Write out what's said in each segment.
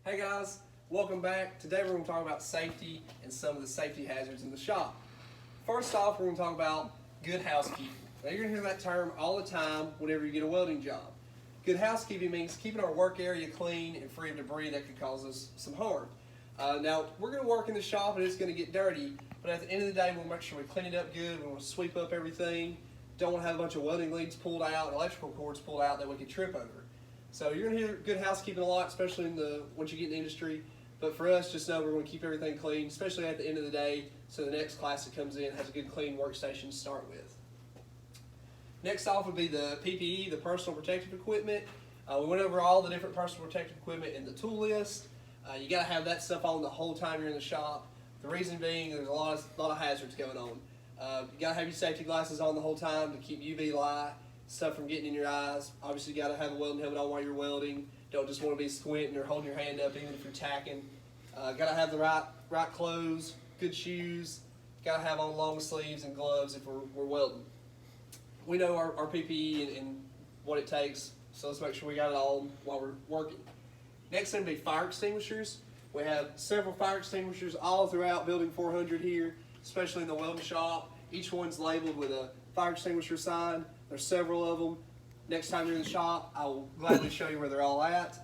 Hey guys, welcome back. Today we're going to talk about safety and some of the safety hazards in the shop. First off, we're going to talk about good housekeeping. Now you're going to hear that term all the time whenever you get a welding job. Good housekeeping means keeping our work area clean and free of debris that could cause us some harm. Now we're going to work in the shop and it's going to get dirty, but at the end of the day we'll make sure we clean it up good. We want to sweep up everything. Don't want to have a bunch of welding leads pulled out, electrical cords pulled out that we could trip over. So you're going to hear good housekeeping a lot, especially once you get in the industry. But for us, just know we're going to keep everything clean, especially at the end of the day, so the next class that comes in has a good clean workstation to start with. Next off would be the PPE, the personal protective equipment. We went over all the different personal protective equipment in the tool list. You got to have that stuff on the whole time you're in the shop. The reason being, there's a lot of hazards going on. You got to have your safety glasses on the whole time to keep UV light, stuff from getting in your eyes. Obviously, you got to have a welding helmet on while you're welding. Don't just want to be squinting or holding your hand up even if you're tacking. Got to have the right clothes, good shoes. Got to have on long sleeves and gloves if we're welding. We know our PPE and what it takes, so let's make sure we got it all while we're working. Next thing would be fire extinguishers. We have several fire extinguishers all throughout Building 400 here, especially in the welding shop. Each one's labeled with a fire extinguisher sign. There's several of them. Next time you're in the shop, I will gladly show you where they're all at.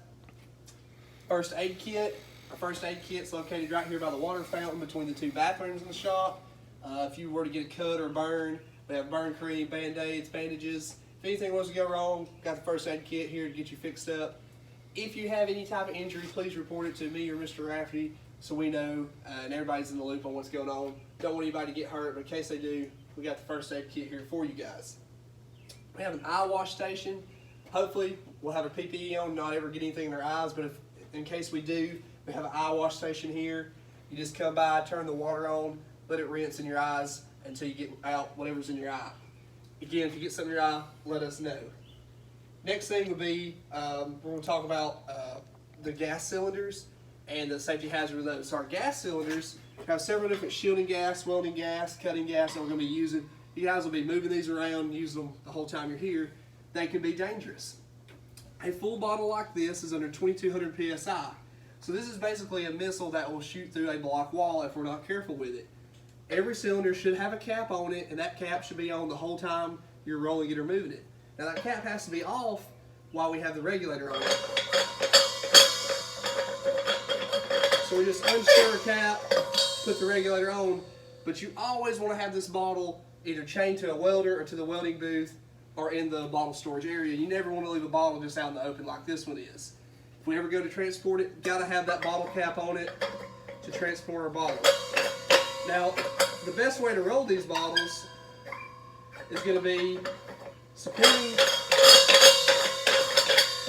First aid kit. Our first aid kit's located right here by the water fountain between the two bathrooms in the shop. If you were to get a cut or a burn, we have burn cream, band-aids, bandages. If anything was to go wrong, got the first aid kit here to get you fixed up. If you have any type of injury, please report it to me or Mr. Rafferty so we know and everybody's in the loop on what's going on. Don't want anybody to get hurt, but in case they do, we got the first aid kit here for you guys. We have an eye wash station. Hopefully we'll have a PPE on, not ever get anything in our eyes, but if in case we do, we have an eye wash station here. You just come by, turn the water on, let it rinse in your eyes until you get out whatever's in your eye. Again, if you get something in your eye, let us know. Next thing would be, we're going to talk about the gas cylinders and the safety hazard of those. So our gas cylinders have several different shielding gas, welding gas, cutting gas that we're going to be using. You guys will be moving these around, using them the whole time you're here. They can be dangerous. A full bottle like this is under 2200 psi. So this is basically a missile that will shoot through a block wall if we're not careful with it. Every cylinder should have a cap on it, and that cap should be on the whole time you're rolling it or moving it. Now that cap has to be off while we have the regulator on it. So we just unscrew our cap, put the regulator on, but you always want to have this bottle either chained to a welder or to the welding booth or in the bottle storage area. You never want to leave a bottle just out in the open like this one is. If we ever go to transport it, got to have that bottle cap on it to transport our bottle. Now, the best way to roll these bottles is going to be supporting.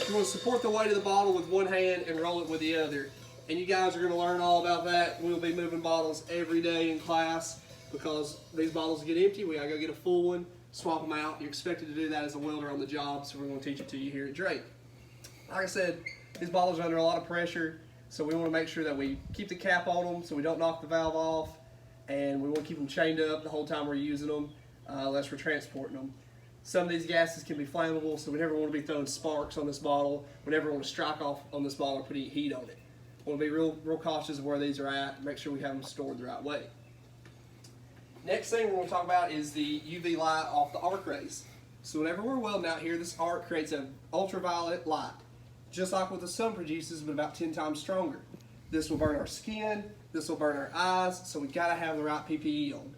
You want to support the weight of the bottle with one hand and roll it with the other. And you guys are going to learn all about that. We'll be moving bottles every day in class because these bottles get empty. We got to go get a full one, swap them out. You're expected to do that as a welder on the job, so we're going to teach it to you here at Drake. Like I said, these bottles are under a lot of pressure, so we want to make sure that we keep the cap on them so we don't knock the valve off, and we want to keep them chained up the whole time we're using them unless we're transporting them. Some of these gases can be flammable, so we never want to be throwing sparks on this bottle. We never want to strike off on this bottle or put any heat on it. We want to be real cautious of where these are at and make sure we have them stored the right way. Next thing we're going to talk about is the UV light off the arc rays. So whenever we're welding out here, this arc creates an ultraviolet light, just like what the sun produces, but about 10 times stronger. This will burn our skin, this will burn our eyes, so we got to have the right PPE on.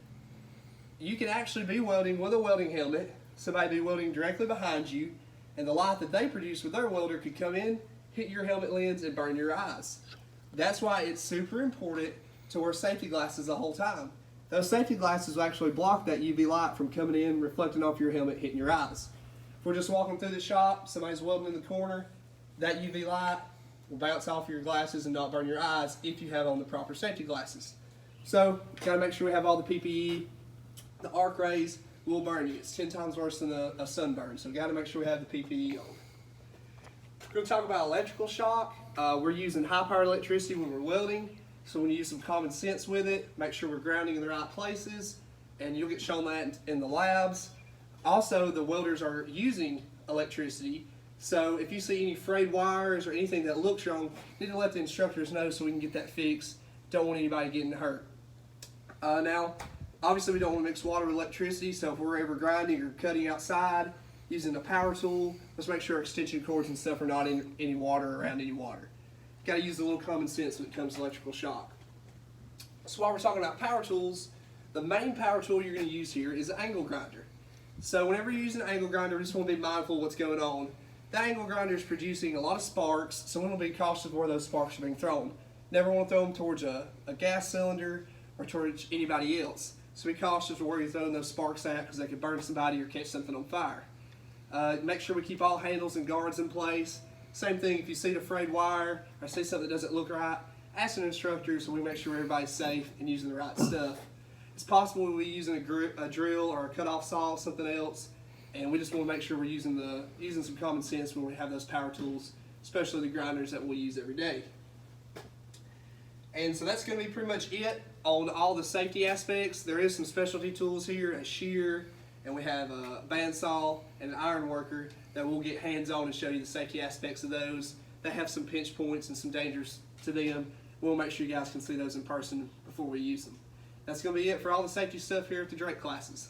You can actually be welding with a welding helmet, somebody be welding directly behind you, and the light that they produce with their welder could come in, hit your helmet lens, and burn your eyes. That's why it's super important to wear safety glasses the whole time. Those safety glasses will actually block that UV light from coming in, reflecting off your helmet, hitting your eyes. If we're just walking through the shop, somebody's welding in the corner, that UV light will bounce off your glasses and not burn your eyes if you have on the proper safety glasses. So, got to make sure we have all the PPE. The arc rays will burn you. It's 10 times worse than a sunburn, so got to make sure we have the PPE on. We're going to talk about electrical shock. We're using high-powered electricity when we're welding. So when you use some common sense with it, make sure we're grounding in the right places, and you'll get shown that in the labs. Also, the welders are using electricity So if you see any frayed wires or anything that looks wrong, you need to let the instructors know so we can get that fixed. Don't want anybody getting hurt. Now, obviously we don't want to mix water with electricity, so if we're ever grinding or cutting outside using a power tool, let's make sure extension cords and stuff are not in any water, around any water. Got to use a little common sense when it comes to electrical shock. So while we're talking about power tools, the main power tool you're going to use here is an angle grinder. So whenever you use an angle grinder, we just want to be mindful of what's going on. The angle grinder is producing a lot of sparks, so we want to be cautious of where those sparks are being thrown. Never want to throw them towards a gas cylinder or towards anybody else. So be cautious of where you're throwing those sparks at, because they could burn somebody or catch something on fire. Make sure we keep all handles and guards in place. Same thing, if you see a frayed wire or see something that doesn't look right, ask an instructor so we make sure everybody's safe and using the right stuff. It's possible we'll be using a drill or a cut-off saw or something else, and we just want to make sure we're using some common sense when we have those power tools, especially the grinders that we'll use every day. And so that's going to be pretty much it on all the safety aspects. There is some specialty tools here, a shear, and we have a bandsaw and an iron worker that we'll get hands-on and show you the safety aspects of those. They have some pinch points and some dangers to them. We'll make sure you guys can see those in person before we use them. That's going to be it for all the safety stuff here at the Drake classes.